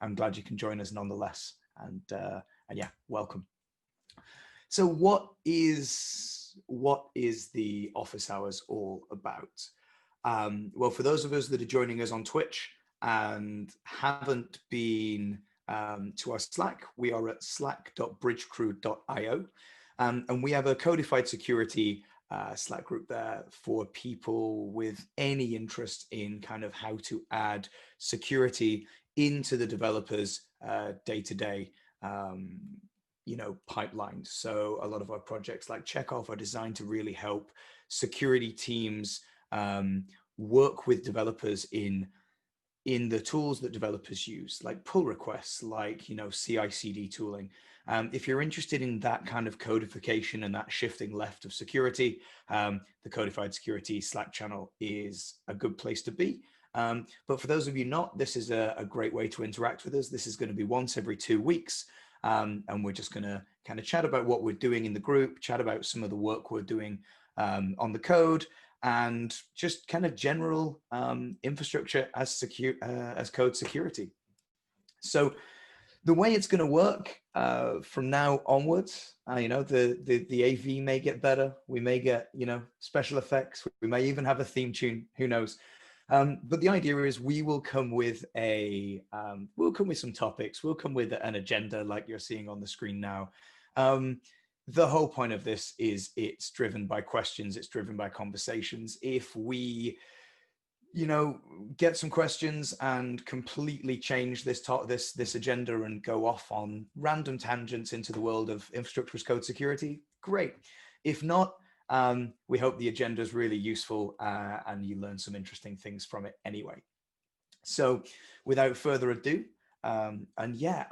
I'm glad you can join us nonetheless. And yeah, welcome. So what is the office hours all about? Well, for those of us that are joining us on Twitch and haven't been to our Slack, we are at slack.bridgecrew.io, and we have a Codified Security Slack group there for people with any interest in kind of how to add security into the developers' day-to-day pipelines. So a lot of our projects like Checkoff are designed to really help security teams work with developers in the tools that developers use, like pull requests, like CI/CD tooling. If you're interested in that kind of codification and that shifting left of security, the Codified Security Slack channel is a good place to be. But for those of you not, this is a great way to interact with us. This is going to be once every 2 weeks. And we're just going to kind of chat about what we're doing in the group, chat about some of the work we're doing on the code, and just kind of general infrastructure as code security. So the way it's going to work from now onwards, the AV may get better. We may get special effects. We may even have a theme tune. Who knows? But the idea is we will come with some topics. We'll come with an agenda like you're seeing on the screen now. The whole point of this is it's driven by questions. It's driven by conversations. If we, get some questions and completely change this agenda and go off on random tangents into the world of infrastructure as code security, great. If not, we hope the agenda is really useful and you learn some interesting things from it anyway. So without further ado, and yeah,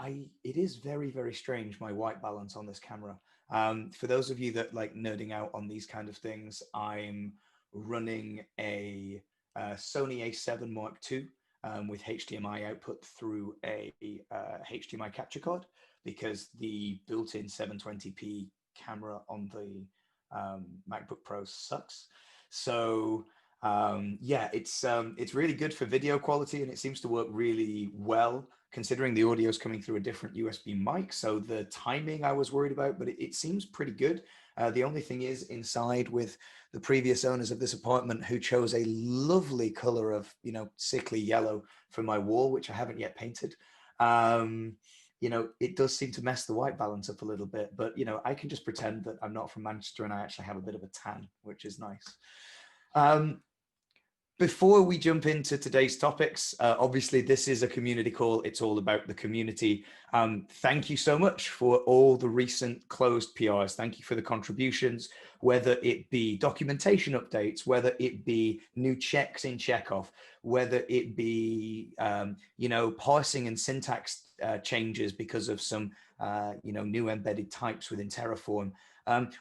it is very, very strange, my white balance on this camera. For those of you that like nerding out on these kind of things, I'm running a Sony A7 Mark II with HDMI output through a HDMI capture card, because the built-in 720p camera on the MacBook Pro sucks. So yeah, it's really good for video quality, and it seems to work really well considering the audio is coming through a different USB mic. So the timing I was worried about, but it seems pretty good. The only thing is inside with the previous owners of this apartment, who chose a lovely color of sickly yellow for my wall, which I haven't yet painted. It does seem to mess the white balance up a little bit, but I can just pretend that I'm not from Manchester and I actually have a bit of a tan, which is nice. Before we jump into today's topics, obviously this is a community call. It's all about the community. Thank you so much for all the recent closed PRs. Thank you for the contributions, whether it be documentation updates, whether it be new checks in Checkoff, whether it be, parsing and syntax changes because of some, new embedded types within Terraform.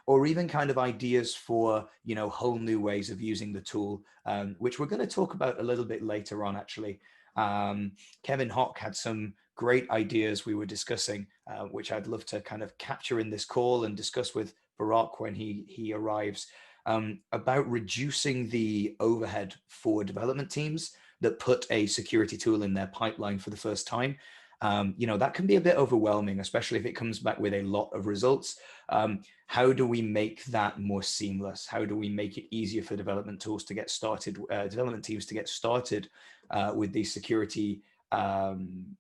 Or even kind of ideas for, whole new ways of using the tool, which we're going to talk about a little bit later on, actually. Kevin Hock had some great ideas we were discussing, which I'd love to kind of capture in this call and discuss with Barak when he arrives, about reducing the overhead for development teams that put a security tool in their pipeline for the first time. That can be a bit overwhelming, especially if it comes back with a lot of results. How do we make that more seamless? How do we make it easier for development tools to get started, development teams to get started with these security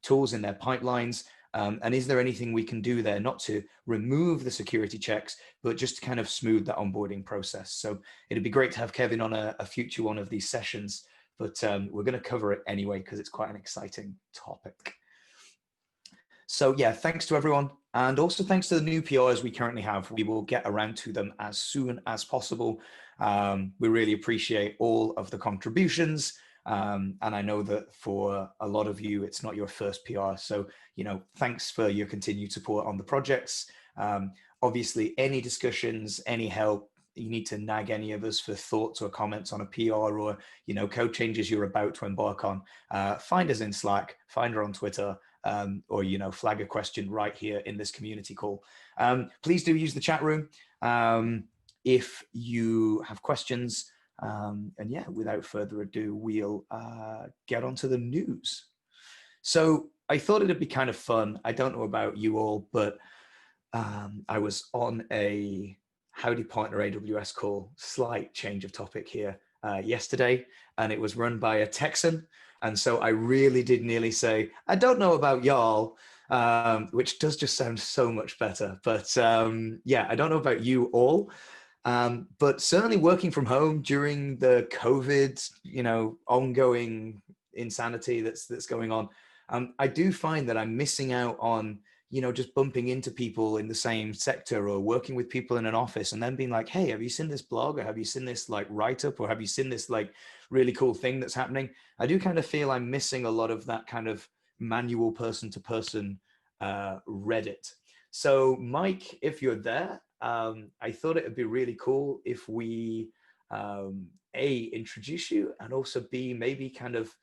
tools in their pipelines? And is there anything we can do there, not to remove the security checks, but just to kind of smooth that onboarding process? So it'd be great to have Kevin on a future one of these sessions, but we're going to cover it anyway because it's quite an exciting topic. So yeah, thanks to everyone. And also thanks to the new PRs we currently have. We will get around to them as soon as possible. We really appreciate all of the contributions. And I know that for a lot of you, it's not your first PR. So, thanks for your continued support on the projects. Obviously, any discussions, any help, you need to nag any of us for thoughts or comments on a PR or, code changes you're about to embark on. Find us in Slack, find her on Twitter. Or flag a question right here in this community call. Please do use the chat room if you have questions. And yeah, without further ado, we'll get onto the news. So I thought it'd be kind of fun. I don't know about you all, but I was on a Howdy Partner AWS call, slight change of topic here, yesterday, and it was run by a Texan. And so I really did nearly say, I don't know about y'all, which does just sound so much better. But yeah, I don't know about you all. But certainly working from home during the COVID, ongoing insanity that's going on, I do find that I'm missing out on, just bumping into people in the same sector or working with people in an office and then being like, hey, have you seen this blog, or have you seen this like write-up, or have you seen this like really cool thing that's happening? I do kind of feel I'm missing a lot of that kind of manual person-to-person Reddit. So Mike, if you're there, I thought it would be really cool if we A, introduce you, and also B, maybe kind of,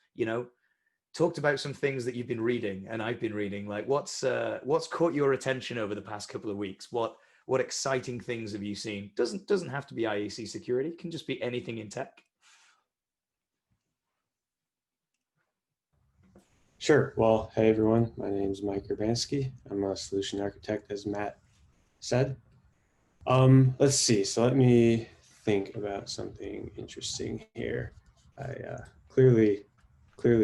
talked about some things that you've been reading and I've been reading. Like what's caught your attention over the past couple of weeks? What exciting things have you seen? Doesn't have to be IaC security, it can just be anything in tech. Sure. Well, hey everyone, my name is Mike Urbanski. I'm a solution architect, as Matt said. Let's see. So let me think about something interesting here. I clearly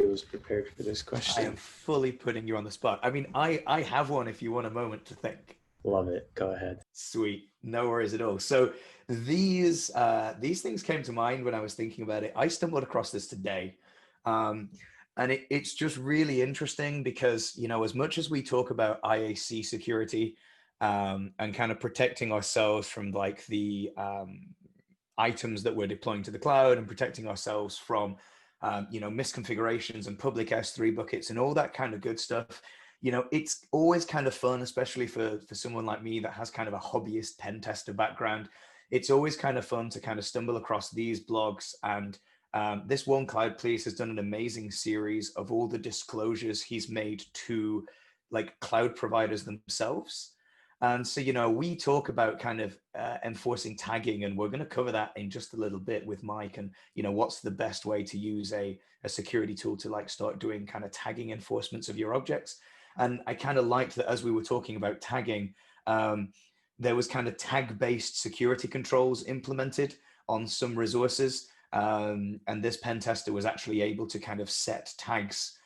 was prepared for this I am question. fully putting you on the spot. I mean, I have one if you want a moment to think. Love it. Go ahead. Sweet, no worries at all. So these things came to mind when I was thinking about it. I stumbled across this today, um, and it's just really interesting because as much as we talk about IaC security and kind of protecting ourselves from like the items that we're deploying to the cloud and protecting ourselves from misconfigurations and public S3 buckets and all that kind of good stuff. It's always kind of fun, especially for someone like me that has kind of a hobbyist pen tester background. It's always kind of fun to kind of stumble across these blogs. And this one Cloud Police has done an amazing series of all the disclosures he's made to like cloud providers themselves. And so, we talk about kind of enforcing tagging, and we're going to cover that in just a little bit with Mike. And, what's the best way to use a security tool to like start doing kind of tagging enforcements of your objects. And I kind of liked that as we were talking about tagging, there was kind of tag-based security controls implemented on some resources. And this pen tester was actually able to kind of set tags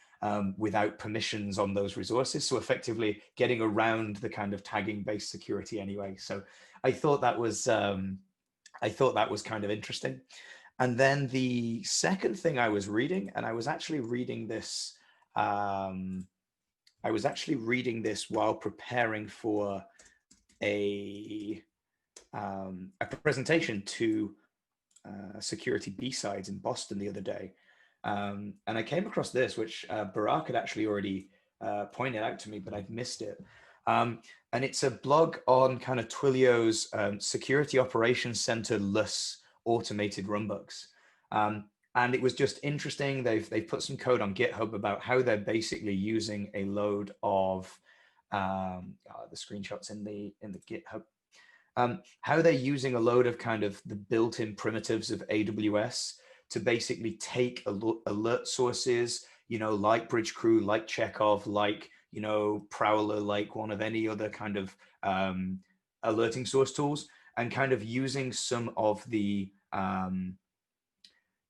without permissions on those resources. So effectively getting around the kind of tagging based security anyway. So I thought that was kind of interesting. And then the second thing I was reading, and I was actually reading this while preparing for a presentation to security B-sides in Boston the other day. And I came across this, which Barak had actually already pointed out to me, but I'd missed it. And it's a blog on kind of Twilio's Security Operations Center-less automated runbugs. And it was just interesting. They've put some code on GitHub about how they're basically using a load of the screenshots in the GitHub. How they're using a load of kind of the built-in primitives of AWS to basically take alert sources, like Bridgecrew, like Chekhov, like, Prowler, like one of any other kind of alerting source tools, and kind of using some of the built-in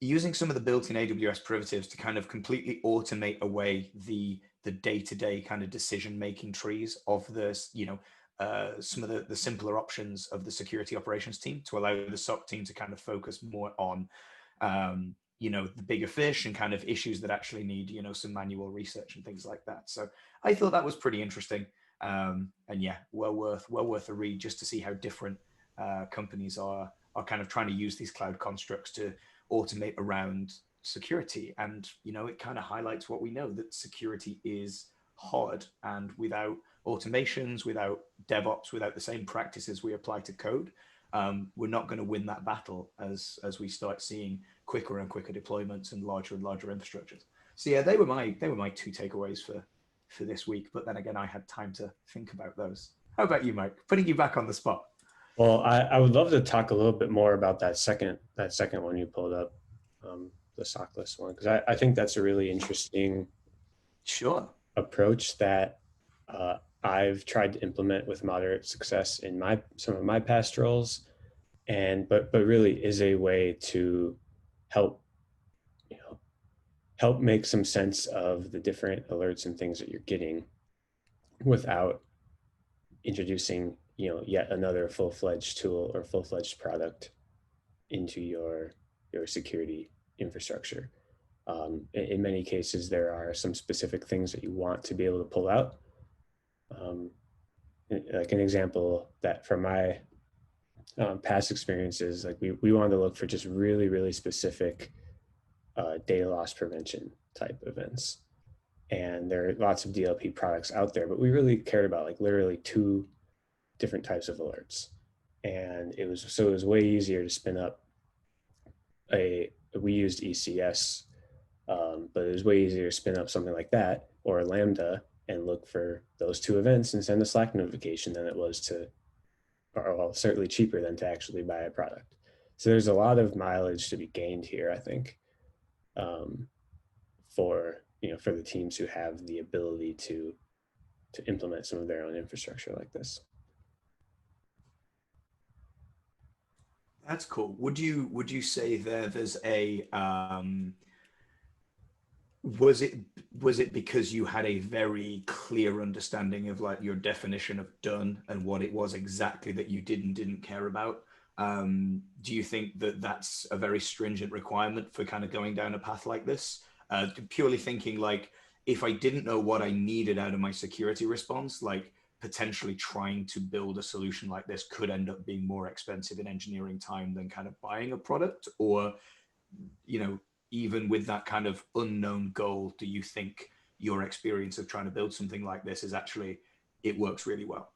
AWS primitives to kind of completely automate away the day-to-day kind of decision-making trees of this, some of the simpler options of the security operations team to allow the SOC team to kind of focus more on the bigger fish and kind of issues that actually need, some manual research and things like that. So I thought that was pretty interesting. And yeah, well worth a read just to see how different companies are kind of trying to use these cloud constructs to automate around security. And, it kind of highlights what we know, that security is hard, and without automations, without DevOps, without the same practices we apply to code, we're not going to win that battle as we start seeing quicker and quicker deployments and larger infrastructures. So yeah, they were my two takeaways for this week. But then again, I had time to think about those. How about you, Mike? Putting you back on the spot. Well, I would love to talk a little bit more about that second one you pulled up, the SOCless one, because I think that's a really interesting Sure. approach that I've tried to implement with moderate success in some of my past roles, and but really is a way to help help make some sense of the different alerts and things that you're getting without introducing yet another full-fledged tool or full-fledged product into your security infrastructure. In many cases, there are some specific things that you want to be able to pull out. Like an example that from my past experiences, like we wanted to look for just really, really specific data loss prevention type events. And there are lots of DLP products out there, but we really cared about like literally two different types of alerts. And it was way easier to spin up we used ECS, but it was way easier to spin up something like that or a Lambda and look for those two events and send a Slack notification than it was to, or well, certainly cheaper than to actually buy a product. So there's a lot of mileage to be gained here, I think, for the teams who have the ability to implement some of their own infrastructure like this. That's cool. Would you say there's a was it because you had a very clear understanding of like your definition of done and what it was exactly that you didn't care about? Do you think that that's a very stringent requirement for kind of going down a path like this? Purely thinking like, if I didn't know what I needed out of my security response, like potentially trying to build a solution like this could end up being more expensive in engineering time than kind of buying a product? Or, even with that kind of unknown goal, do you think your experience of trying to build something like this is actually, it works really well?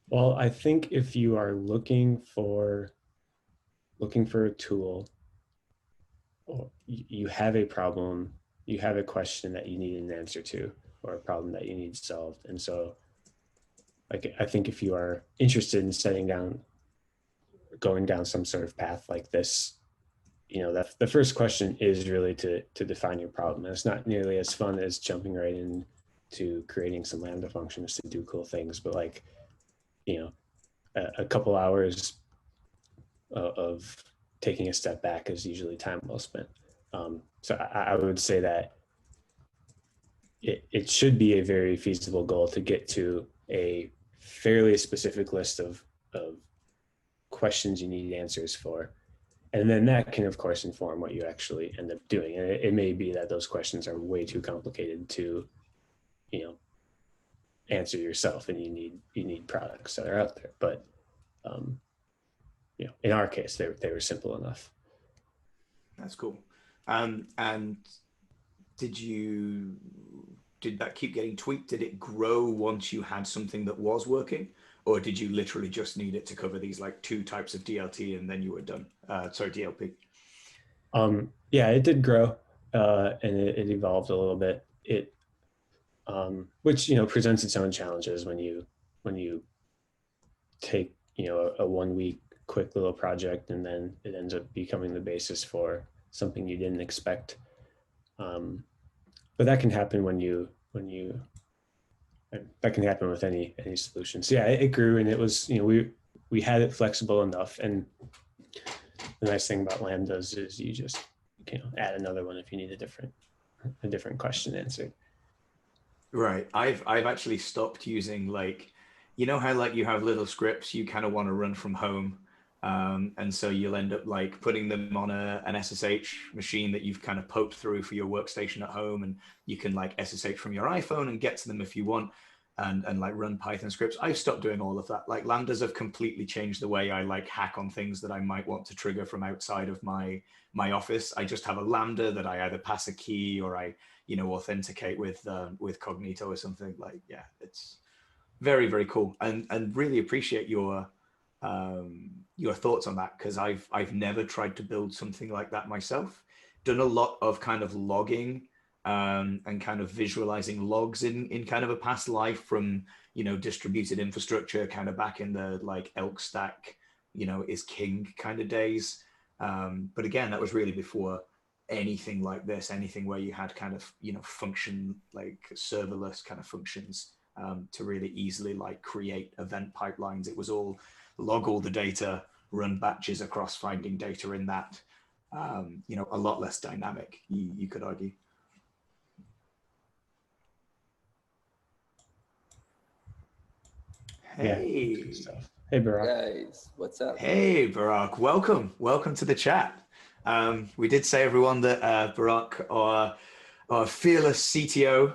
Well, I think if you are looking for a tool, or you have a problem, you have a question that you need an answer to, or a problem that you need solved. And so like, I think if you are interested in going down some sort of path like this, that the first question is really to define your problem. And it's not nearly as fun as jumping right into creating some Lambda functions to do cool things, but like, a couple hours of taking a step back is usually time well spent. So I would say that it should be a very feasible goal to get to a fairly specific list of questions you need answers for. And then that can, of course, inform what you actually end up doing. And it may be that those questions are way too complicated to, answer yourself, and you need products that are out there. But, in our case, they were simple enough. That's cool. And did that keep getting tweaked? Did it grow once you had something that was working? Or did you literally just need it to cover these like two types of DLT and then you were done? DLP. Yeah, it did grow, and it evolved a little bit. Which presents its own challenges when you take a 1 week quick little project and then it ends up becoming the basis for something you didn't expect. But that can happen that can happen with any solution. So yeah, it grew, and it was, we had it flexible enough. And the nice thing about Lambdas is you just add another one if you need a different question answered. Right. I've actually stopped using like, how like you have little scripts you kind of want to run from home. And so you'll end up like putting them on an SSH machine that you've kind of poked through for your workstation at home, and you can like SSH from your iPhone and get to them if you want, and like run Python scripts. I've stopped doing all of that. Like Lambdas have completely changed the way I like hack on things that I might want to trigger from outside of my office. I just have a Lambda that I either pass a key or I authenticate with Cognito or something. Like, yeah, it's very, very cool, and really appreciate your thoughts on that, because I've never tried to build something like that myself. Done a lot of kind of logging and kind of visualizing logs in kind of a past life from distributed infrastructure, kind of back in the like elk stack is king kind of days. But again, that was really before anything like this, anything where you had kind of, function like serverless kind of functions to really easily like create event pipelines. It was all log all the data, run batches across finding data in that, a lot less dynamic, you could argue. Hey. Yeah, stuff. Hey, Barak. Guys, what's up? Hey, Barak. Welcome to the chat. We did say, everyone, that Barak, our fearless CTO,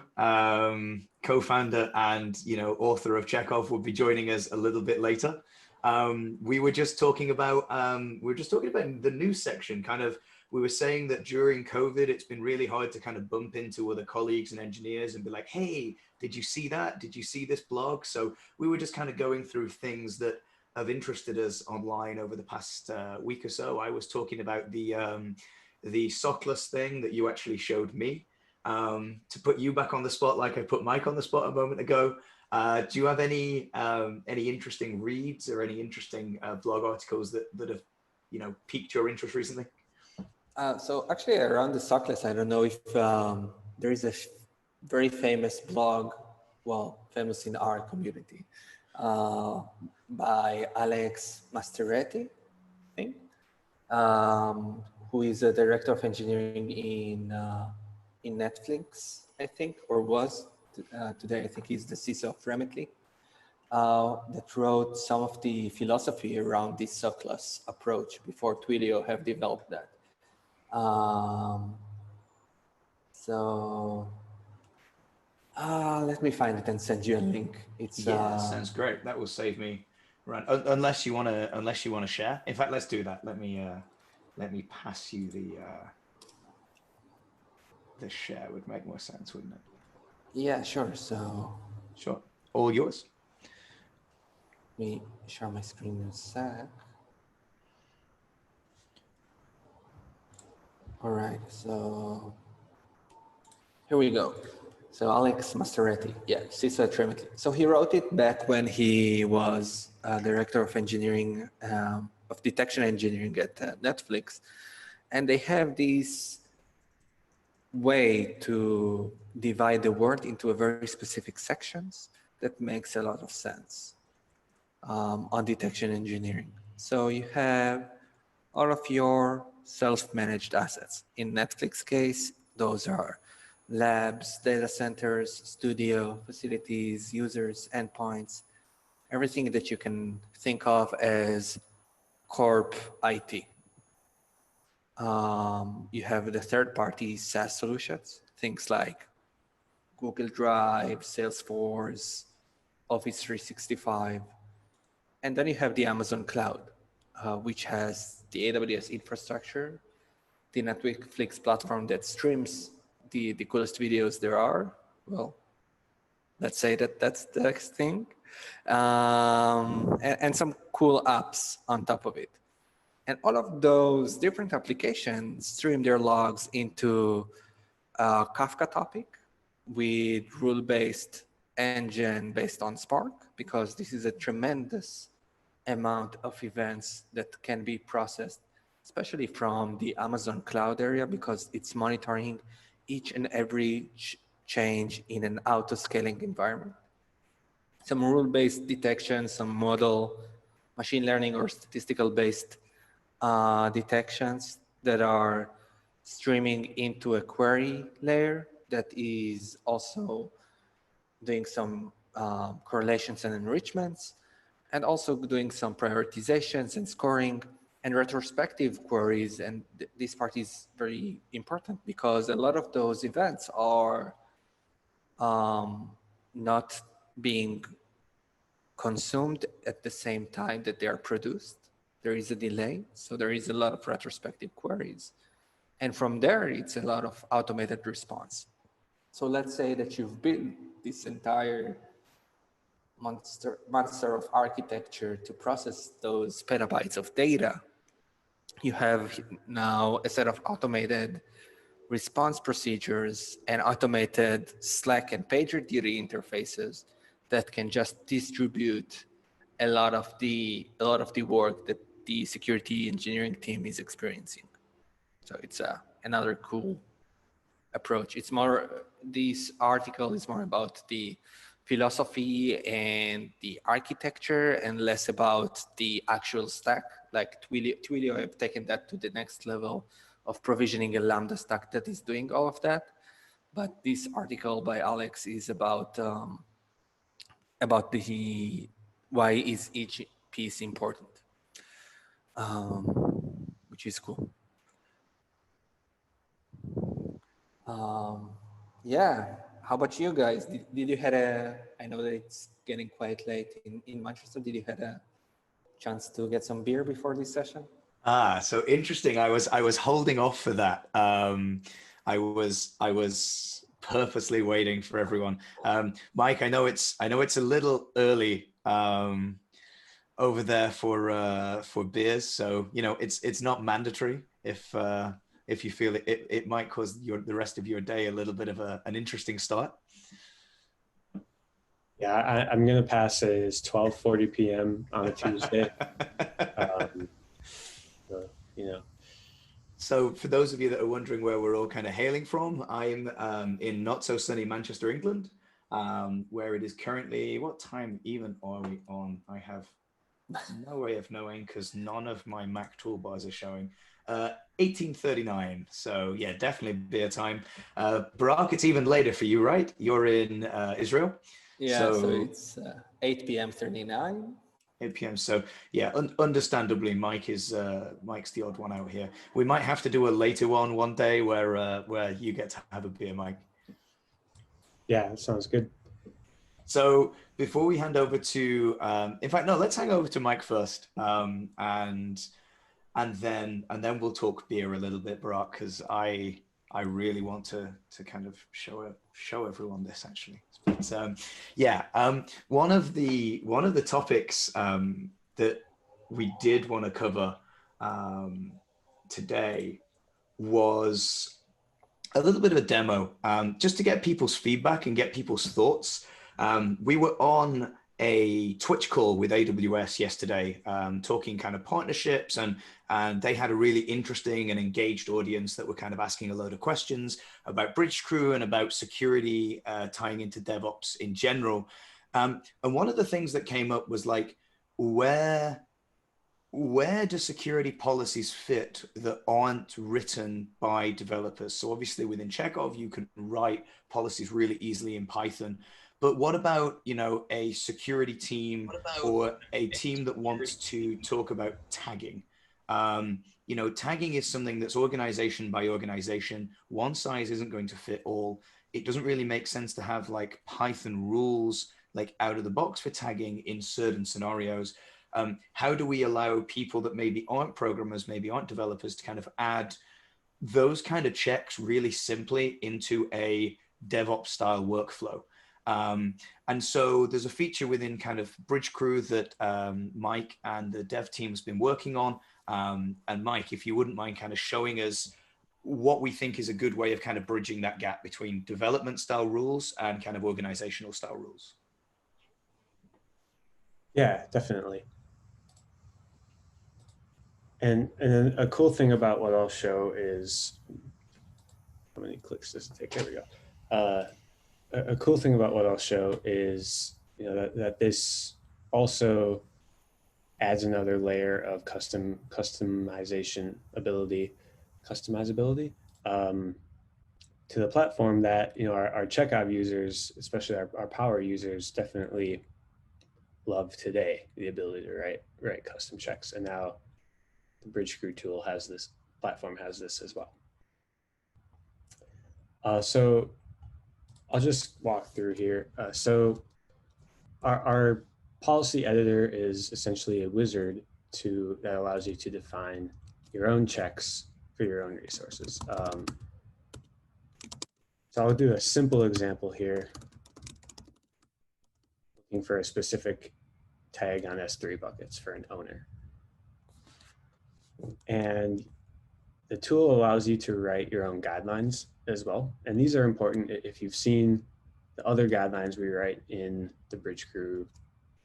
co-founder, and author of Chekhov, would be joining us a little bit later. We were just talking about the news section. Kind of, we were saying that during COVID, it's been really hard to kind of bump into other colleagues and engineers and be like, "Hey, did you see that? Did you see this blog?" So we were just kind of going through things that have interested us online over the past week or so. I was talking about the SOCless thing that you actually showed me. To put you back on the spot, like I put Mike on the spot a moment ago. Do you have any interesting reads or any interesting blog articles that have piqued your interest recently? So actually, around the SOCless, I don't know if there is a very famous blog, well, famous in our community, by Alex Masteretti, I think, who is a director of engineering in Netflix, I think, or was. Today, I think he's the CISO of Remitly, that wrote some of the philosophy around this SOCless approach before Twilio have developed that. Let me find it and send you a link. Sounds great. That will save me. Right, unless you want to share. In fact, let's do that. Let me pass you the share. Would make more sense, wouldn't it? Yeah, sure. So sure, all yours. Let me share my screen in a sec. All right, so here we go. So Alex Masteretti, yeah, CISO at Remitly. So he wrote it back when he was director of engineering, of detection engineering at Netflix. And they have this way to divide the word into a very specific sections that makes a lot of sense on detection engineering. So you have all of your self-managed assets. In Netflix case, those are labs, data centers, studio, facilities, users, endpoints, everything that you can think of as corp IT. You have the third-party SaaS solutions, things like Google Drive, Salesforce, Office 365. And then you have the Amazon Cloud, which has the AWS infrastructure, the Netflix platform that streams the coolest videos there are. Well, let's say that's the thing. And some cool apps on top of it. And all of those different applications stream their logs into a Kafka topic with rule-based engine based on Spark, because this is a tremendous amount of events that can be processed, especially from the Amazon cloud area, because it's monitoring each and every change in an auto-scaling environment. Some rule-based detection, some model, machine learning or statistical-based detections that are streaming into a query layer that is also doing some correlations and enrichments, and also doing some prioritizations and scoring and retrospective queries. And this part is very important because a lot of those events are not being consumed at the same time that they are produced. There is a delay, so there is a lot of retrospective queries. And from there, it's a lot of automated response. So let's say that you've built this entire monster of architecture to process those petabytes of data. You have now a set of automated response procedures and automated Slack and PagerDuty interfaces that can just distribute a lot of the work that the security engineering team is experiencing. So it's a another cool approach. It's more, this article is more about the philosophy and the architecture and less about the actual stack. Like Twilio have taken that to the next level of provisioning a Lambda stack that is doing all of that. But this article by Alex is about the why is each piece important, which is cool. Yeah, how about you guys? Did you had I know that it's getting quite late in Manchester. Did you had a chance to get some beer before this session? So interesting. I was holding off for that. I was purposely waiting for everyone. Mike, I know it's a little early over there for beers, so it's not mandatory. If you feel it might cause the rest of your day a little bit of an interesting start. Yeah, I'm gonna pass it. It's 12:40 p.m. on a Tuesday. So for those of you that are wondering where we're all kind of hailing from, I'm in not so sunny Manchester, England, where it is currently, what time even are we on? I have no way of knowing because none of my Mac toolbars are showing. 18:39. So yeah, definitely beer time. Barak, it's even later for you, right? You're in Israel. Yeah, so it's 8 p.m. 39. 8 p.m. So yeah, understandably, Mike's the odd one out here. We might have to do a later one day where you get to have a beer, Mike. Yeah, that sounds good. So before we hand over to, in fact, no, let's hang over to Mike first, and then we'll talk beer a little bit, Barak, because I really want to kind of show everyone this actually. But one of the topics that we did want to cover today was a little bit of a demo, just to get people's feedback and get people's thoughts. We were on a Twitch call with AWS yesterday, talking kind of partnerships, and they had a really interesting and engaged audience that were kind of asking a load of questions about Bridgecrew and about security, tying into DevOps in general. And one of the things that came up was like, where do security policies fit that aren't written by developers? So obviously within Chekhov, you can write policies really easily in Python. But what about, a security team or a team that wants to talk about tagging? Tagging is something that's organization by organization. One size isn't going to fit all. It doesn't really make sense to have like Python rules like out of the box for tagging in certain scenarios. How do we allow people that maybe aren't programmers, maybe aren't developers, to kind of add those kind of checks really simply into a DevOps style workflow? And so there's a feature within kind of Bridgecrew that Mike and the dev team has been working on. And Mike, if you wouldn't mind kind of showing us what we think is a good way of kind of bridging that gap between development style rules and kind of organizational style rules. Yeah, definitely. And then a cool thing about what I'll show is, how many clicks does it take? There we go. A cool thing about what I'll show is, that this also adds another layer of customizability to the platform that, our Chekhov users, especially our power users, definitely love today, the ability to write custom checks. And now the Bridgecrew tool platform has this as well. So I'll just walk through here. So our policy editor is essentially a wizard that allows you to define your own checks for your own resources. So I'll do a simple example here, looking for a specific tag on S3 buckets for an owner. And the tool allows you to write your own guidelines as well. And these are important. If you've seen the other guidelines we write in the Bridgecrew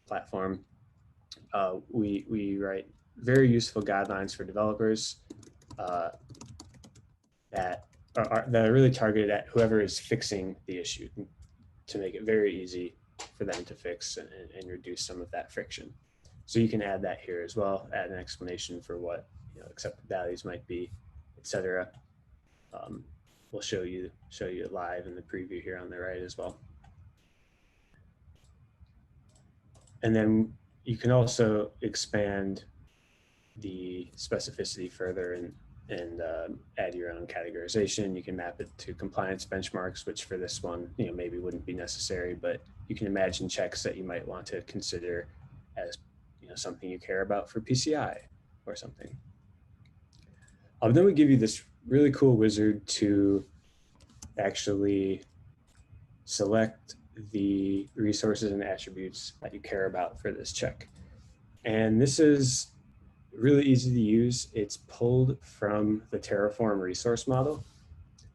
platform, we write very useful guidelines for developers that that are really targeted at whoever is fixing the issue to make it very easy for them to fix and reduce some of that friction. So you can add that here as well, add an explanation for what accepted values might be, etc. We'll show you it live in the preview here on the right as well. And then you can also expand the specificity further and add your own categorization. You can map it to compliance benchmarks, which for this one, maybe wouldn't be necessary, but you can imagine checks that you might want to consider as something you care about for PCI or something. Then we give you this really cool wizard to actually select the resources and attributes that you care about for this check. And this is really easy to use. It's pulled from the Terraform resource model.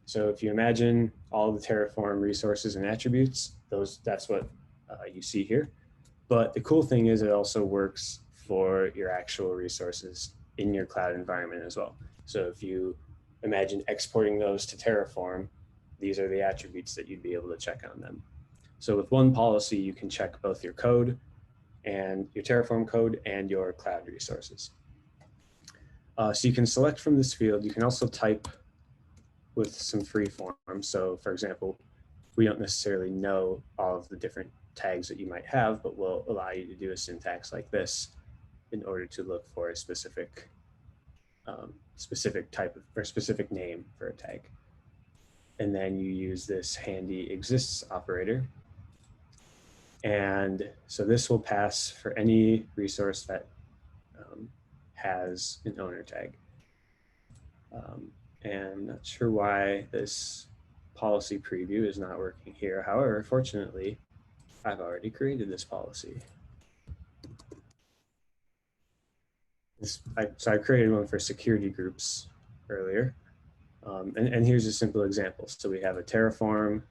So if you imagine all the Terraform resources and attributes, that's what you see here. But the cool thing is it also works for your actual resources in your cloud environment as well. So if you imagine exporting those to Terraform, these are the attributes that you'd be able to check on them. So with one policy, you can check both your code and your Terraform code and your cloud resources. So you can select from this field. You can also type with some free form. So for example, we don't necessarily know all of the different tags that you might have, but we'll allow you to do a syntax like this in order to look for a specific type of, or specific name for a tag. And then you use this handy exists operator. And so this will pass for any resource that has an owner tag. And I'm not sure why this policy preview is not working here. However, fortunately, I've already created this policy. So I created one for security groups earlier. And here's a simple example. So we have a Terraform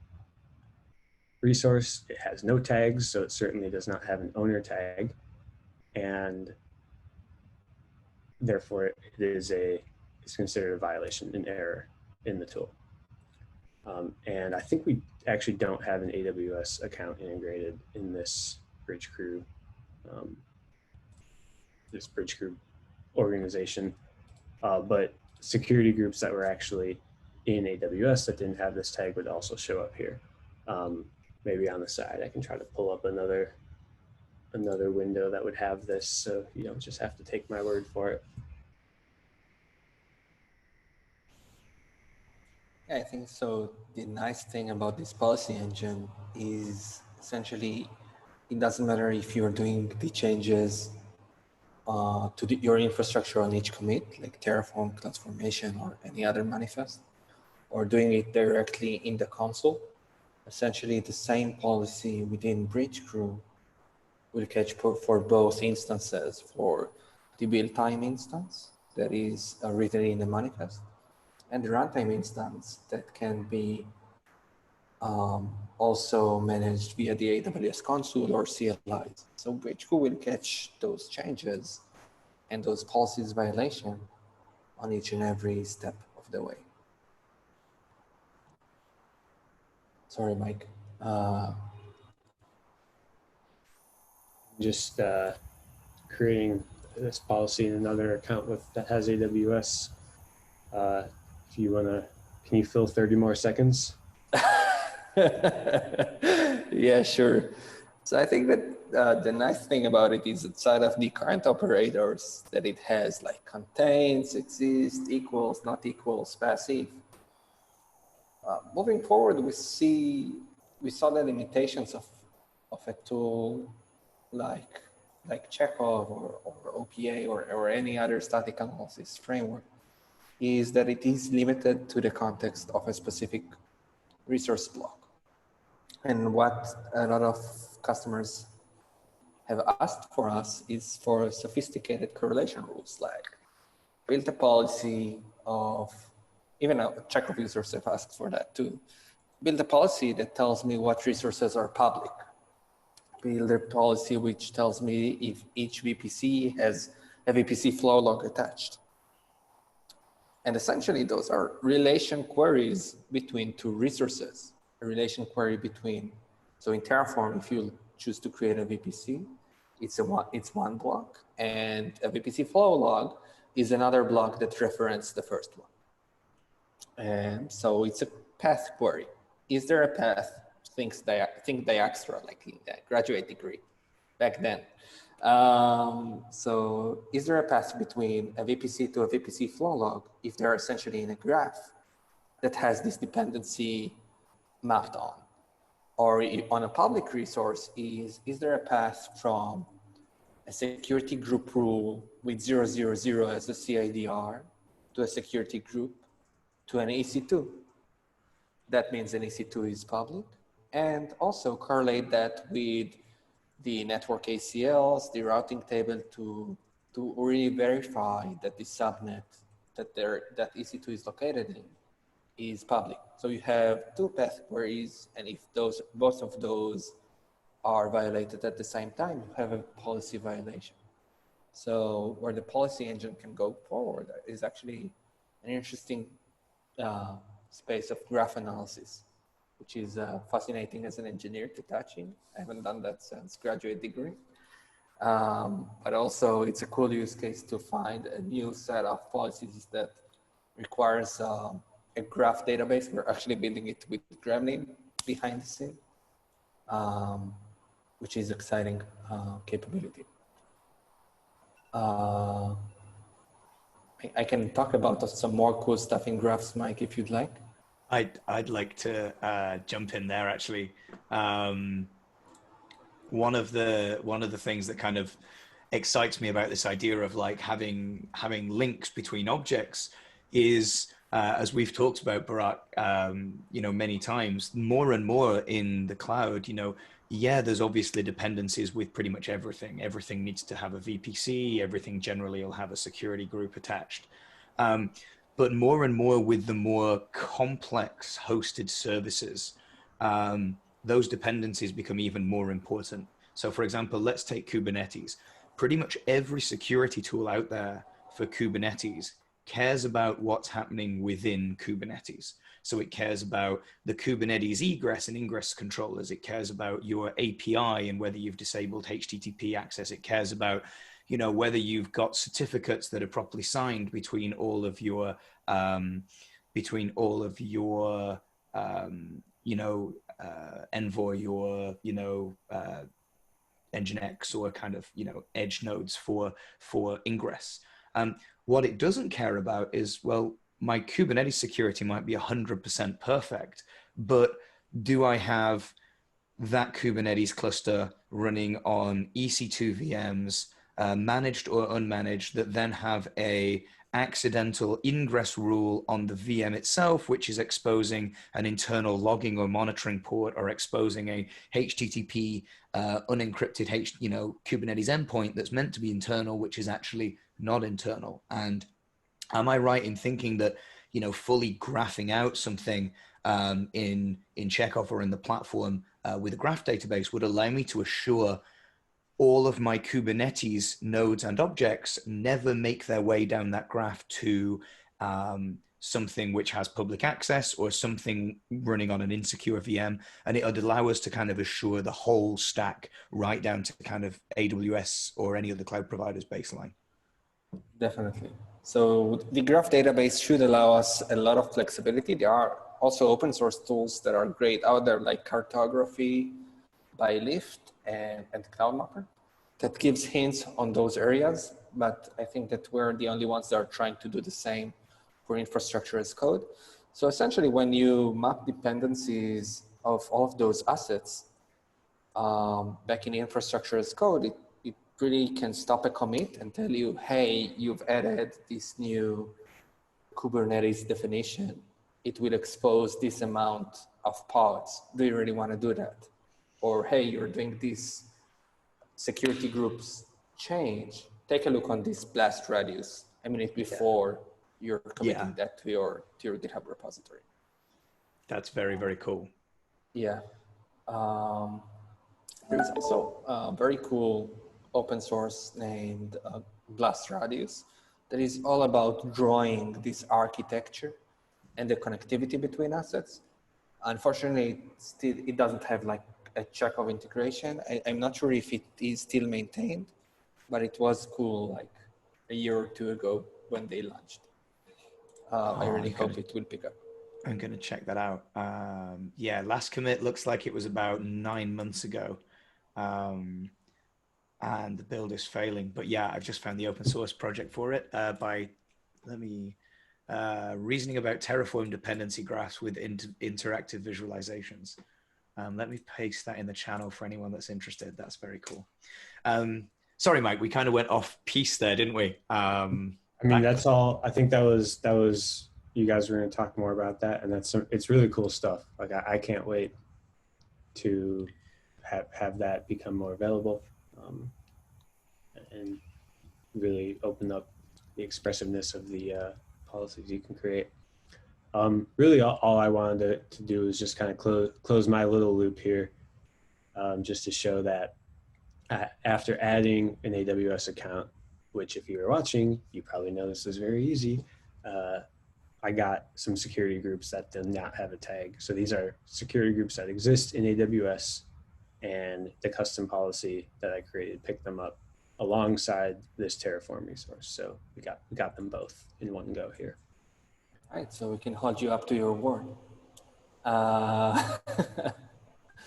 resource. It has no tags, so it certainly does not have an owner tag. And therefore, it's considered a violation, an error in the tool. And I think we actually don't have an AWS account integrated in this Bridgecrew organization, but security groups that were actually in AWS that didn't have this tag would also show up here. Maybe on the side, I can try to pull up another window that would have this, so you don't just have to take my word for it. Yeah, I think so. The nice thing about this policy engine is essentially it doesn't matter if you're doing the changes to your infrastructure on each commit, like Terraform, CloudFormation, or any other manifest, or doing it directly in the console. Essentially, the same policy within Bridgecrew will catch for both instances, for the build time instance that is written in the manifest, and the runtime instance that can be also managed via the AWS console or CLIs. So Bridgecrew will catch those changes and those policies violation on each and every step of the way. Sorry, Mike. Just creating this policy in another account that has AWS. If you wanna, can you fill 30 more seconds? Yeah, sure. So I think that the nice thing about it is outside of the current operators that it has, like contains, exists, equals, not equals, passive. Moving forward, we saw the limitations of a tool like Chekhov or OPA or any other static analysis framework, is that it is limited to the context of a specific resource block. And what a lot of customers have asked for us is for sophisticated correlation rules, like build a policy of, even a Chekhov users have asked for that too. Build a policy that tells me what resources are public. Build a policy which tells me if each VPC has a VPC flow log attached. And essentially, those are relation queries between two resources. A relation query between, so in Terraform, if you choose to create a VPC, it's one block, and a VPC flow log is another block that references the first one. And so it's a path query. Is there a path? Think Dijkstra, like in the graduate degree back then. So is there a path between a VPC to a VPC flow log if they're essentially in a graph that has this dependency mapped on? Or on a public resource, is there a path from a security group rule with 000 as the CIDR to a security group to an EC2? That means an EC2 is public. And also correlate that with the network ACLs, the routing table to really verify that the subnet that EC2 is located in is public. So you have two path queries, and if both of those are violated at the same time, you have a policy violation. So where the policy engine can go forward is actually an interesting space of graph analysis, which is fascinating as an engineer to touch in. I haven't done that since graduate degree. But also it's a cool use case to find a new set of policies that requires a graph database. We're actually building it with Gremlin behind the scene, which is exciting capability. I can talk about some more cool stuff in graphs, Mike, if you'd like. I'd like to jump in there actually. One of the things that kind of excites me about this idea of like having links between objects is, as we've talked about, Barak, many times, more and more in the cloud, yeah, there's obviously dependencies with pretty much everything. Everything needs to have a VPC. Everything generally will have a security group attached. But more and more with the more complex hosted services, those dependencies become even more important. So for example, let's take Kubernetes. Pretty much every security tool out there for Kubernetes cares about what's happening within Kubernetes. So it cares about the Kubernetes egress and ingress controllers. It cares about your API and whether you've disabled HTTP access. It cares about, whether you've got certificates that are properly signed between all of your, Envoy or, Nginx or kind of, edge nodes for ingress. What it doesn't care about is, well, my Kubernetes security might be 100% perfect, but do I have that Kubernetes cluster running on EC2 VMs, managed or unmanaged, that then have a accidental ingress rule on the VM itself, which is exposing an internal logging or monitoring port, or exposing a HTTP unencrypted Kubernetes endpoint that's meant to be internal, which is actually not internal? And am I right in thinking that, fully graphing out something in Chekhov or in the platform with a graph database would allow me to assure all of my Kubernetes nodes and objects never make their way down that graph to something which has public access or something running on an insecure VM. And it would allow us to kind of assure the whole stack right down to kind of AWS or any other cloud provider's baseline. Definitely. So the graph database should allow us a lot of flexibility. There are also open source tools that are great out there, like Cartography by Lyft and CloudMapper, that gives hints on those areas. But I think that we're the only ones that are trying to do the same for infrastructure as code. So essentially, when you map dependencies of all of those assets back in infrastructure as code, it really can stop a commit and tell you, hey, you've added this new Kubernetes definition. It will expose this amount of pods. Do you really want to do that? Or, hey, you're doing this security groups change. Take a look on this blast radius a minute before you're committing that to your GitHub repository. That's very, very cool. Yeah. There's also a very cool open source named Blast Radius that is all about drawing this architecture and the connectivity between assets. Unfortunately, it doesn't have like a check of integration. I'm not sure if it is still maintained, but it was cool like a year or two ago when they launched. I really hope it will pick up. I'm going to check that out. Yeah, last commit looks like it was about 9 months ago. And the build is failing. But yeah, I've just found the open source project for it reasoning about Terraform dependency graphs with interactive visualizations. Let me paste that in the channel for anyone that's interested. That's very cool. Sorry, Mike, we kind of went off piece there, didn't we? I mean, that's all. I think that was you guys were going to talk more about that, and it's really cool stuff. Like I can't wait to have that become more available, and really open up the expressiveness of the policies you can create. Really, all I wanted to do is just kind of close my little loop here, just to show that after adding an AWS account, which if you were watching, you probably know this is very easy. I got some security groups that do not have a tag. So these are security groups that exist in AWS, and the custom policy that I created picked them up alongside this Terraform resource. So we got them both in one go here. All right, so we can hold you up to your word.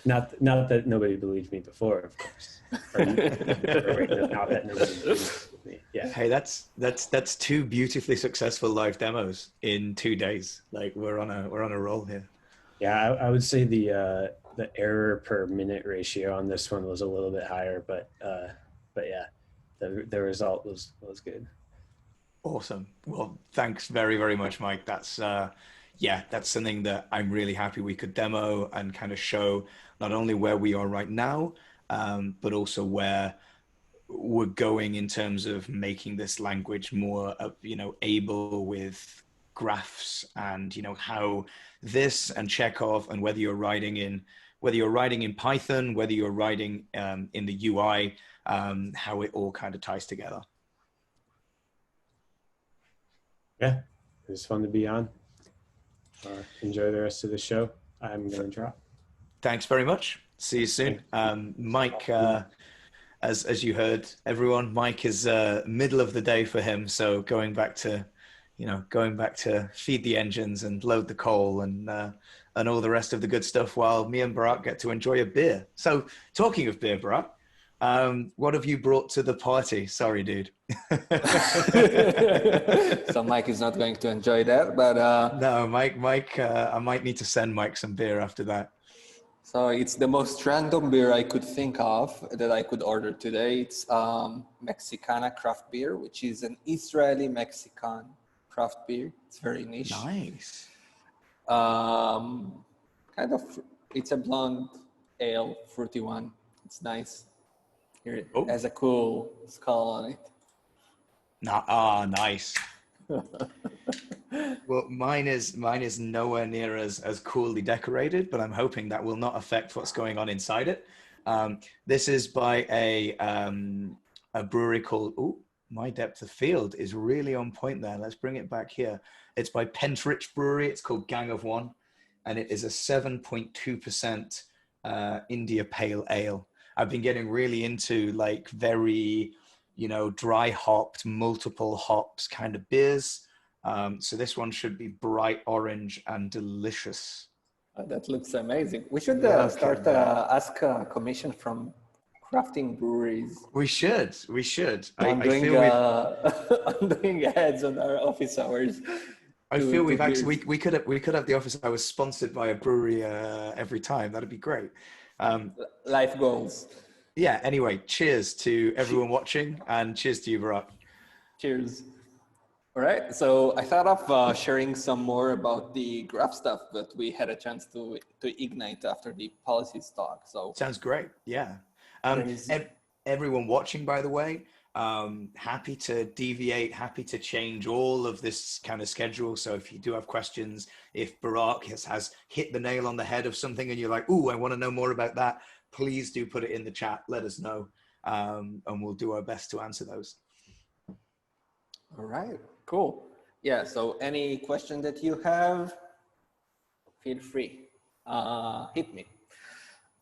Not that nobody believed me before, of course. Not that nobody believed me. Yeah. Hey, that's 2 beautifully successful live demos in 2 days. Like we're on a roll here. Yeah, I would say the error per minute ratio on this one was a little bit higher, but yeah, the result was good. Awesome. Well, thanks very, very much, Mike. That's that's something that I'm really happy we could demo and kind of show not only where we are right now, but also where we're going in terms of making this language more, able with graphs, and how this and Chekhov, and whether you're writing in Python, whether you're writing in the UI, how it all kind of ties together. Yeah, it was fun to be on. Enjoy the rest of the show. I'm going to drop. Thanks very much. See you soon. Mike, as you heard, everyone, Mike is middle of the day for him. So going back to feed the engines and load the coal and all the rest of the good stuff, while me and Barak get to enjoy a beer. So talking of beer, Barak, what have you brought to the party? Sorry, dude. So Mike is not going to enjoy that, but no, Mike, I might need to send Mike some beer after that. So it's the most random beer I could think of that I could order today. It's Mexicana craft beer, which is an Israeli Mexican craft beer. It's very niche. Nice. It's a blonde ale, fruity one. It's nice. Here it has a cool skull on it. Nice. Well, mine is nowhere near as coolly decorated, but I'm hoping that will not affect what's going on inside it. This is by a brewery called, My Depth of Field is really on point there. Let's bring it back here. It's by Pentrich Brewery. It's called Gang of One, and it is a 7.2% India Pale Ale. I've been getting really into like very, dry hopped, multiple hops kind of beers. So this one should be bright orange and delicious. That looks amazing. We should start ask a commission from crafting breweries. We should. I'm doing ads on our office hours. I feel we could have the office hours sponsored by a brewery every time. That'd be great. Life goals. Yeah. Anyway, cheers to everyone watching, and cheers to you, Barak. Cheers. All right. So I thought of sharing some more about the graph stuff that we had a chance to ignite after the policies talk. So sounds great. Yeah. Everyone watching, by the way, happy to deviate, happy to change all of this kind of schedule. So if you do have questions, if Barak has hit the nail on the head of something and you're like, ooh, I want to know more about that, please do put it in the chat. Let us know, and we'll do our best to answer those. All right, cool. Yeah, so any question that you have, feel free, hit me.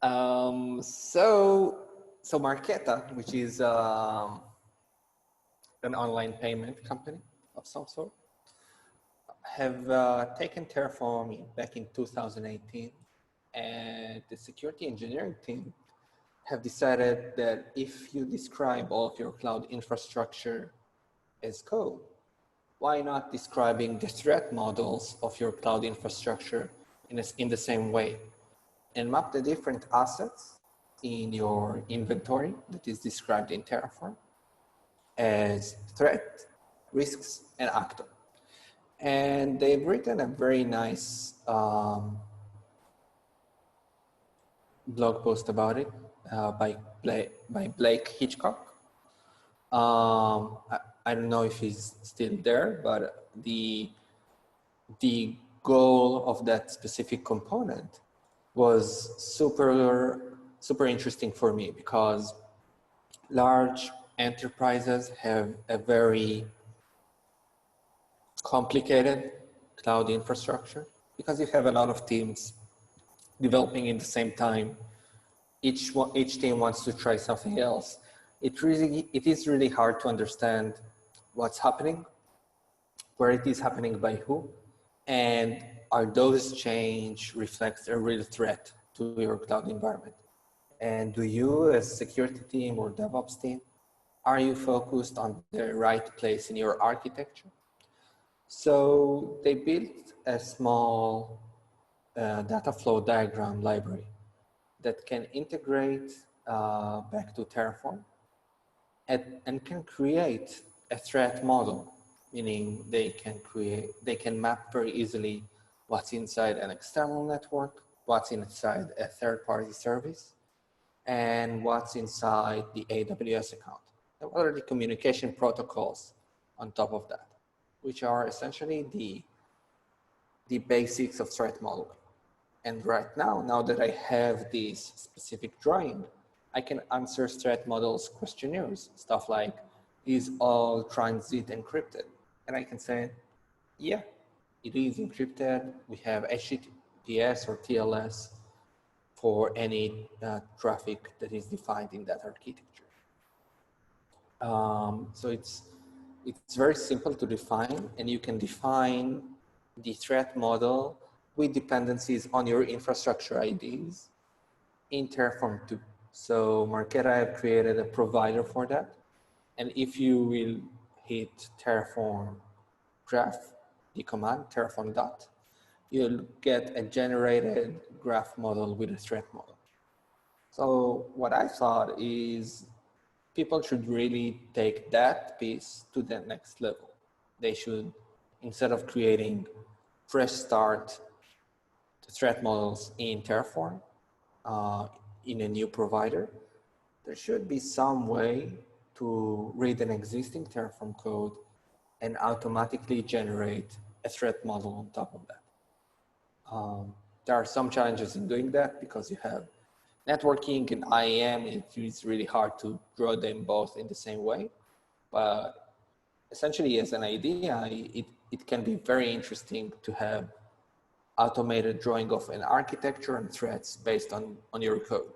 So Marqeta, which is an online payment company of some sort, have taken Terraform back in 2018, and the security engineering team have decided that if you describe all of your cloud infrastructure as code, why not describing the threat models of your cloud infrastructure in the same way, and map the different assets in your inventory that is described in Terraform as threat, risks, and actor. And they've written a very nice blog post about it by Blake Hitchcock. I don't know if he's still there, but the goal of that specific component was super interesting for me, because large enterprises have a very complicated cloud infrastructure, because you have a lot of teams developing in the same time. Each team wants to try something else. It is really hard to understand what's happening, where it is happening by who, and are those change reflects a real threat to your cloud environment. And do you, as security team or DevOps team, are you focused on the right place in your architecture? So they built a small data flow diagram library that can integrate back to Terraform and can create a threat model, meaning they can map very easily what's inside an external network, what's inside a third-party service, and what's inside the AWS account. There are already communication protocols on top of that, which are essentially the basics of threat modeling. And right now that I have this specific drawing, I can answer threat models questionnaires, stuff like, is all transit encrypted? And I can say, yeah, it is encrypted. We have HTTPS or TLS for any traffic that is defined in that architecture. So it's very simple to define, and you can define the threat model with dependencies on your infrastructure IDs in Terraform 2. So Marqeta have created a provider for that. And if you will hit Terraform graph, the command Terraform dot, you'll get a generated graph model with a threat model. So what I thought is people should really take that piece to the next level. They should, instead of creating fresh start threat models in Terraform in a new provider, there should be some way to read an existing Terraform code and automatically generate a threat model on top of that. There are some challenges in doing that because you have networking and IAM. It is really hard to draw them both in the same way. But essentially, as an idea, it can be very interesting to have automated drawing of an architecture and threats based on your code.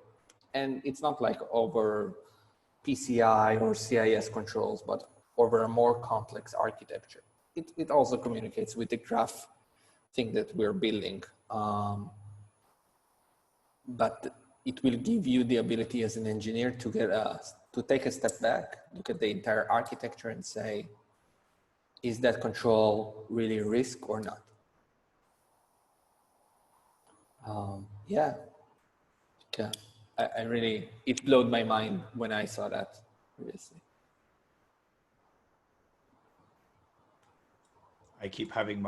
And it's not like over PCI or CIS controls, but over a more complex architecture. It also communicates with the graph thing that we're building. But it will give you the ability as an engineer to to take a step back, look at the entire architecture and say, is that control really a risk or not? Yeah, I really, it blew my mind when I saw that previously. I keep having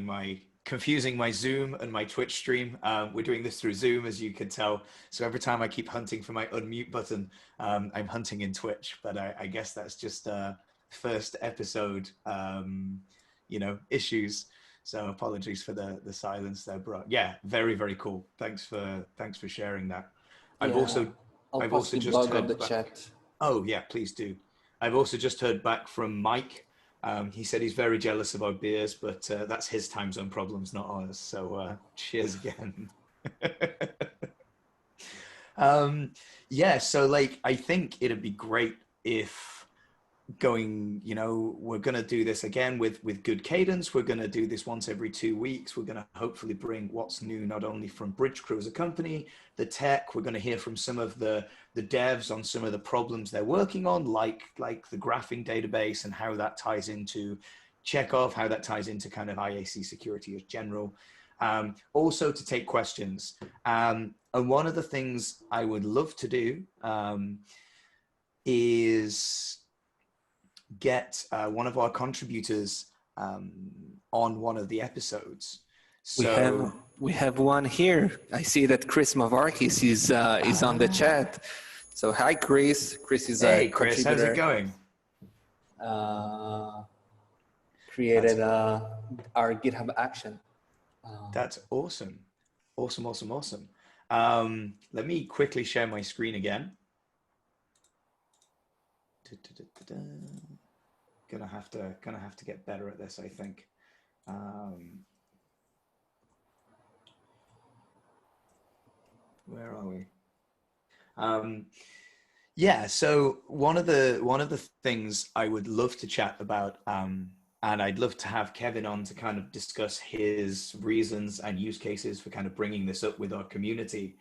my confusing my Zoom and my Twitch stream. We're doing this through Zoom, as you can tell. So every time I keep hunting for my unmute button, I'm hunting in Twitch. But I guess that's just first episode, issues. So apologies for the silence there, bro. Yeah, very, very cool. Thanks for sharing that. Yeah, I've also just heard on the back. chat. Oh yeah, please do. I've also just heard back from Mike. He said he's very jealous of our beers, but that's his time zone problems, not ours. So cheers again. Yeah, so like I think it'd be great if we're going to do this again with good cadence. We're going to do this once every 2 weeks. We're going to hopefully bring what's new, not only from Bridgecrew as a company, the tech. We're going to hear from some of the devs on some of the problems they're working on, like the graphing database and how that ties into Chekhov, how that ties into kind of IaC security as general. Also to take questions. And one of the things I would love to do is get one of our contributors on one of the episodes. So we have one here. I see that Chris Mavarkis is on the chat. So hi, Chris. Chris is hey, a Chris, how's it going? Created our GitHub action. That's awesome. Awesome. Let me quickly share my screen again. Gonna have to get better at this, I think. Where are we? Yeah, so one of the things I would love to chat about, and I'd love to have Kevin on to kind of discuss his reasons and use cases for kind of bringing this up with our community.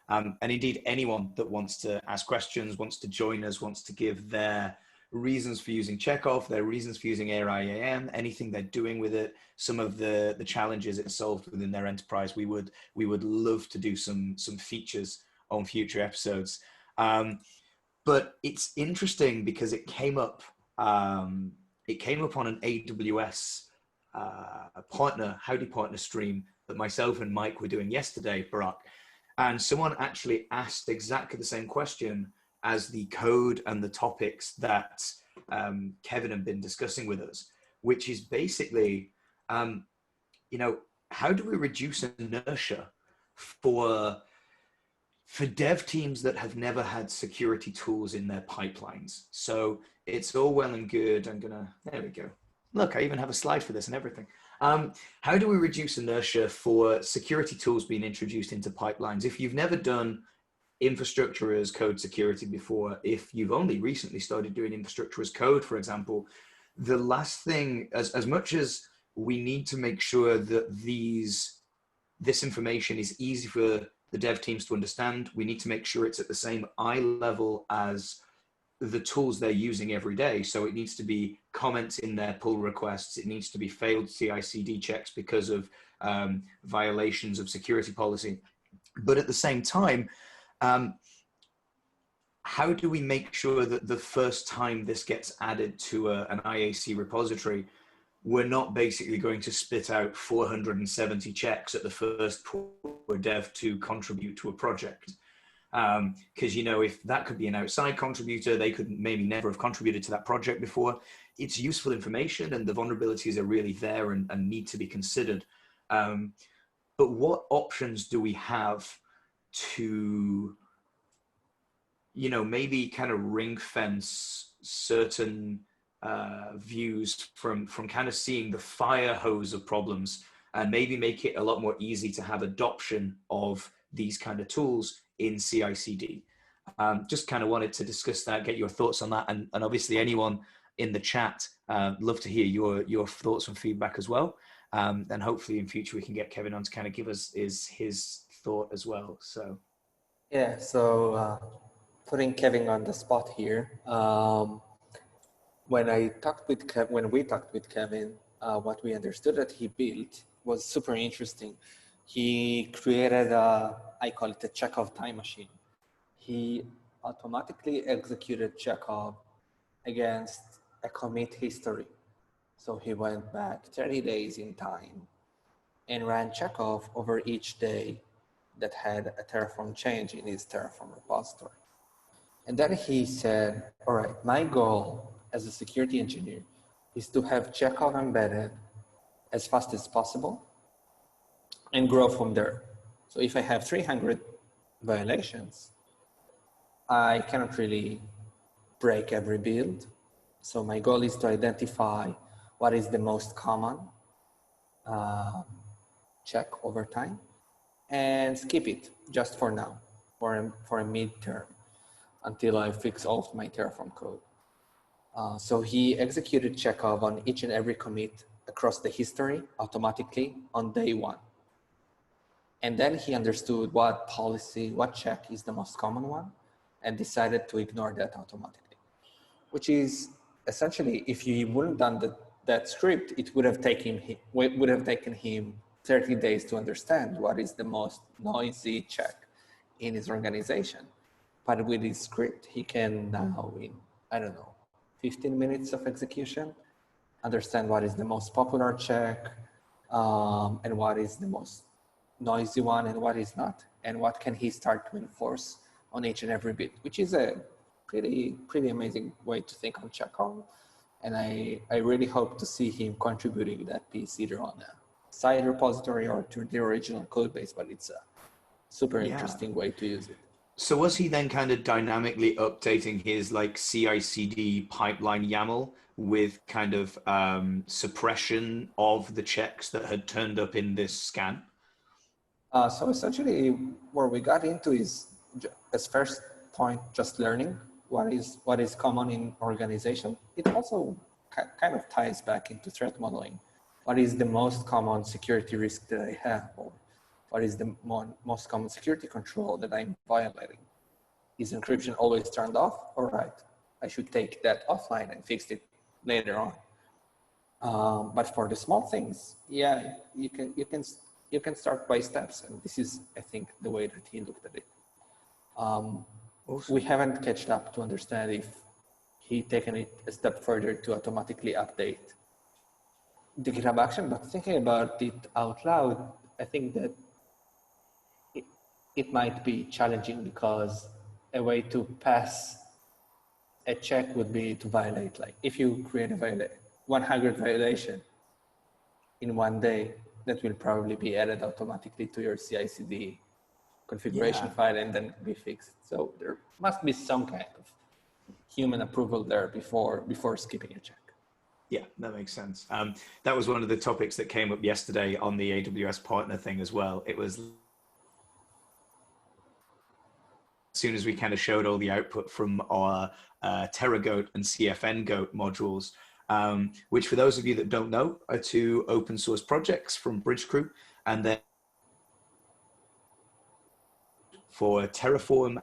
And indeed, anyone that wants to ask questions, wants to join us, wants to give their reasons for using Chekhov, their reasons for using AIAM, anything they're doing with it, some of the challenges it solved within their enterprise, we would love to do some features on future episodes. But it's interesting because it came up on an AWS Howdy Partner stream that myself and Mike were doing yesterday, Barack. And someone actually asked exactly the same question as the code and the topics that Kevin had been discussing with us, which is basically, how do we reduce inertia for dev teams that have never had security tools in their pipelines? So it's all well and good. There we go. Look, I even have a slide for this and everything. How do we reduce inertia for security tools being introduced into pipelines? If you've never done infrastructure as code security before, if you've only recently started doing infrastructure as code, for example, the last thing, as much as we need to make sure that this information is easy for the dev teams to understand, we need to make sure it's at the same eye level as the tools they're using every day. So it needs to be comments in their pull requests. It needs to be failed CI/CD checks because of violations of security policy. But at the same time, how do we make sure that the first time this gets added to an IaC repository, we're not basically going to spit out 470 checks at the first poor dev to contribute to a project? Because, if that could be an outside contributor, they could maybe never have contributed to that project before. It's useful information and the vulnerabilities are really there and need to be considered. But what options do we have to, maybe kind of ring fence certain views from kind of seeing the fire hose of problems and maybe make it a lot more easy to have adoption of these kind of tools in CI/CD. Just kind of wanted to discuss that, get your thoughts on that, and obviously anyone in the chat, love to hear your thoughts and feedback as well. And hopefully in future we can get Kevin on to kind of give us his thought as well. So yeah, so putting Kevin on the spot here. When we talked with Kevin, what we understood that he built was super interesting. He created I call it a Chekhov time machine. He automatically executed Chekhov against a commit history. So he went back 30 days in time and ran Chekhov over each day that had a Terraform change in his Terraform repository. And then he said, all right, my goal as a security engineer is to have Chekhov embedded as fast as possible and grow from there. So if I have 300 violations, I cannot really break every build. So my goal is to identify what is the most common check over time, and skip it just for now, for a midterm, until I fix all of my Terraform code. So he executed Chekhov on each and every commit across the history automatically on day one. And then he understood what policy, what check is the most common one, and decided to ignore that automatically. Which is essentially, if he wouldn't done that script, it would have taken him 30 days to understand what is the most noisy check in his organization. But with his script, he can now, in, I don't know, 15 minutes of execution, understand what is the most popular check, and what is the most noisy one and what is not, and what can he start to enforce on each and every bit, which is a pretty amazing way to think on Chekhov. And I really hope to see him contributing that piece either on a side repository or to the original code base, but it's a super interesting way to use it. So was he then kind of dynamically updating his like CI/CD pipeline YAML with kind of suppression of the checks that had turned up in this scan? So essentially where we got into is, as first point, just learning what is common in organization. It also kind of ties back into threat modeling. What is the most common security risk that I have, or what is the most common security control that I'm violating? Is encryption always turned off? All right, I should take that offline and fix it later on. But for the small things, yeah, you can start by steps, and this is, I think, the way that he looked at it. We haven't catched up to understand if he taken it a step further to automatically update the GitHub action, but thinking about it out loud, I think that it might be challenging, because a way to pass a check would be to violate, like if you create a 100 violation in one day, that will probably be added automatically to your CI/CD configuration file and then be fixed. So there must be some kind of human approval there before skipping a check. Yeah, that makes sense. That was one of the topics that came up yesterday on the AWS partner thing as well. It was, as soon as we kind of showed all the output from our TerraGoat and CFNGoat modules, which for those of you that don't know are two open source projects from Bridgecrew, and then for Terraform.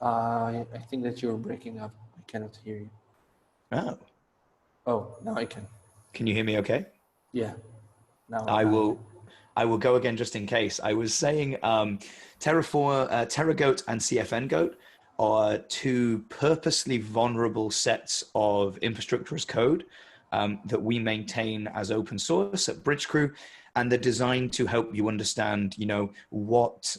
I think that you're breaking up. I cannot hear you. Oh, now I can. Can you hear me okay? Yeah. Now I will go again just in case. I was saying TerraGoat and CFNGoat are two purposely vulnerable sets of infrastructure as code that we maintain as open source at Bridgecrew, and they're designed to help you understand, you know, what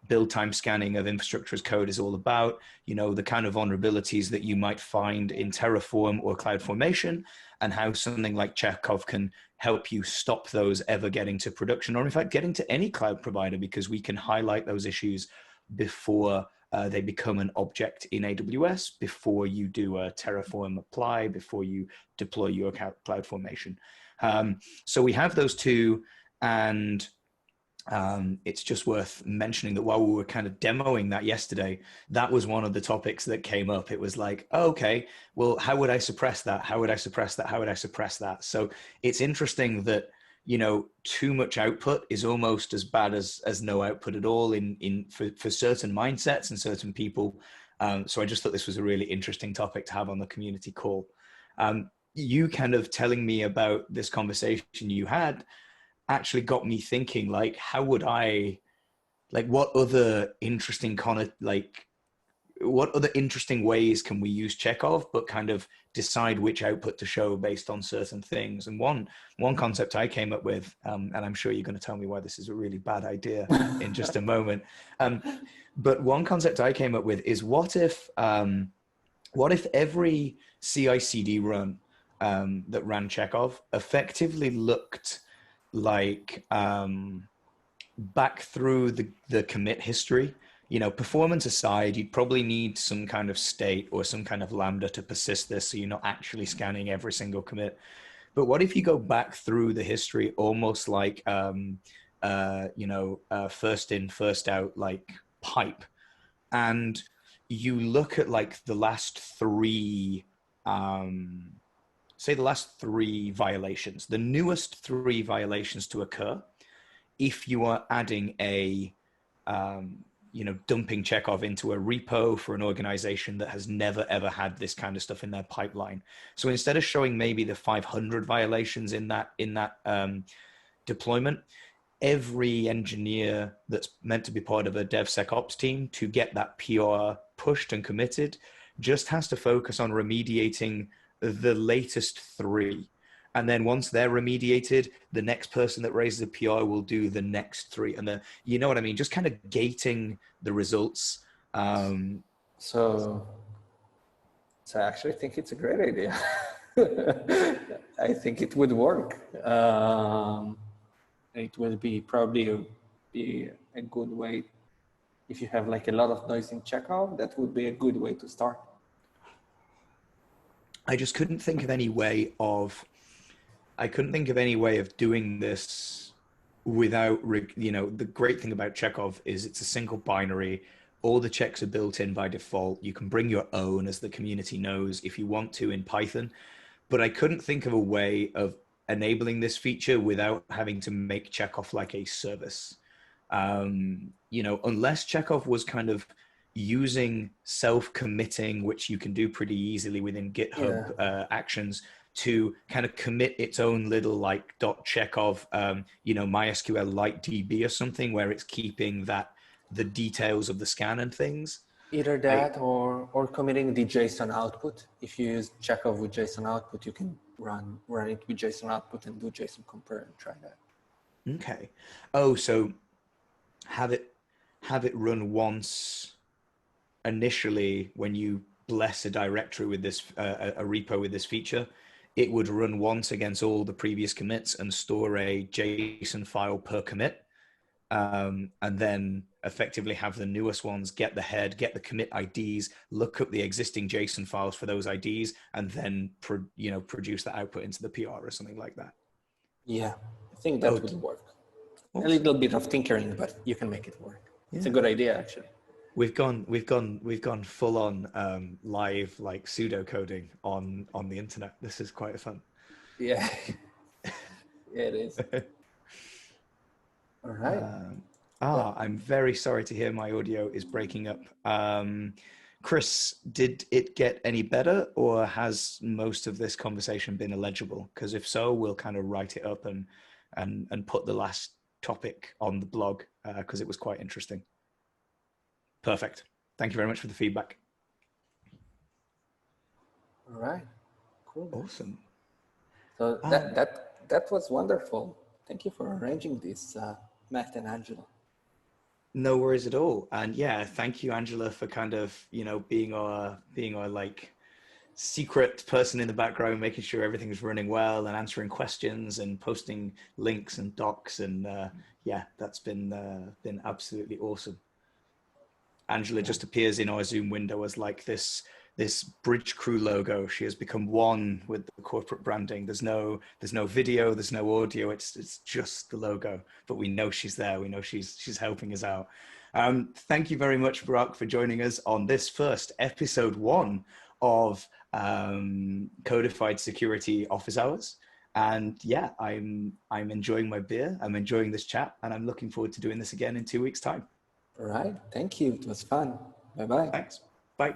build time scanning of infrastructure as code is all about, you know, the kind of vulnerabilities that you might find in Terraform or CloudFormation, and how something like Chekhov can help you stop those ever getting to production, or in fact getting to any cloud provider, because we can highlight those issues before they become an object in AWS, before you do a Terraform apply, before you deploy your CloudFormation. So we have those two, and it's just worth mentioning that while we were kind of demoing that yesterday, that was one of the topics that came up. It was like, oh, okay, well, how would I suppress that? How would I suppress that? How would I suppress that? So it's interesting that, you know, too much output is almost as bad as no output at all for certain mindsets and certain people. So I just thought this was a really interesting topic to have on the community call. You kind of telling me about this conversation you had actually got me thinking, like, how would I, like, what other interesting ways can we use Chekhov, but kind of decide which output to show based on certain things? And one concept I came up with, and I'm sure you're going to tell me why this is a really bad idea in just a moment. But one concept I came up with is, what if every CI/CD run that ran Chekhov effectively looked like back through the commit history, performance aside, you'd probably need some kind of state or some kind of Lambda to persist this, so you're not actually scanning every single commit. But what if you go back through the history, almost like, first in, first out, like pipe, and you look at like the last three, say the last three violations, the newest three violations to occur, if you are adding a, dumping Chekhov into a repo for an organization that has never, ever had this kind of stuff in their pipeline. So instead of showing maybe the 500 violations in that deployment, every engineer that's meant to be part of a DevSecOps team to get that PR pushed and committed just has to focus on remediating the latest three. And then once they're remediated, the next person that raises a PR will do the next three. And then, you know what I mean? Just kind of gating the results. So I actually think it's a great idea. I think it would work. It will probably be a good way. If you have like a lot of noise in Chekhov, that would be a good way to start. I just couldn't think of any way of doing this without, the great thing about Chekhov is it's a single binary. All the checks are built in by default. You can bring your own, as the community knows, if you want to in Python. But I couldn't think of a way of enabling this feature without having to make Chekhov like a service. Unless Chekhov was kind of using self-committing, which you can do pretty easily within GitHub actions, to kind of commit its own little like .chekhov, MySQL light DB or something, where it's keeping the details of the scan and things. Either that or committing the JSON output. If you use Chekhov with JSON output, you can run it with JSON output and do JSON compare and try that. Okay. Oh, so have it run once initially when you bless a directory with this, a repo with this feature. It would run once against all the previous commits and store a JSON file per commit. And then effectively have the newest ones get the head, get the commit IDs, look up the existing JSON files for those IDs, and then produce the output into the PR or something like that. Yeah, I think that would work. Awesome. A little bit of tinkering, but you can make it work. Yeah. It's a good idea, actually. We've gone full on live like pseudo coding on the internet. This is quite fun. Yeah, it is. All right. I'm very sorry to hear my audio is breaking up. Chris, did it get any better, or has most of this conversation been illegible? Because if so, we'll kind of write it up and put the last topic on the blog because it was quite interesting. Perfect. Thank you very much for the feedback. All right. Cool. Awesome. So that was wonderful. Thank you for arranging this, Matt and Angela. No worries at all. And yeah, thank you, Angela, for kind of, being our like secret person in the background, making sure everything's running well and answering questions and posting links and docs. And that's been absolutely awesome. Angela just appears in our Zoom window as like this Bridgecrew logo. She has become one with the corporate branding. There's no video, there's no audio. It's just the logo, but we know she's there. We know she's helping us out. Thank you very much, Barak, for joining us on this first episode 1 of Codified Security Office Hours. And yeah, I'm enjoying my beer. I'm enjoying this chat, and I'm looking forward to doing this again in 2 weeks' time. All right. Thank you. It was fun. Bye-bye. Thanks. Bye.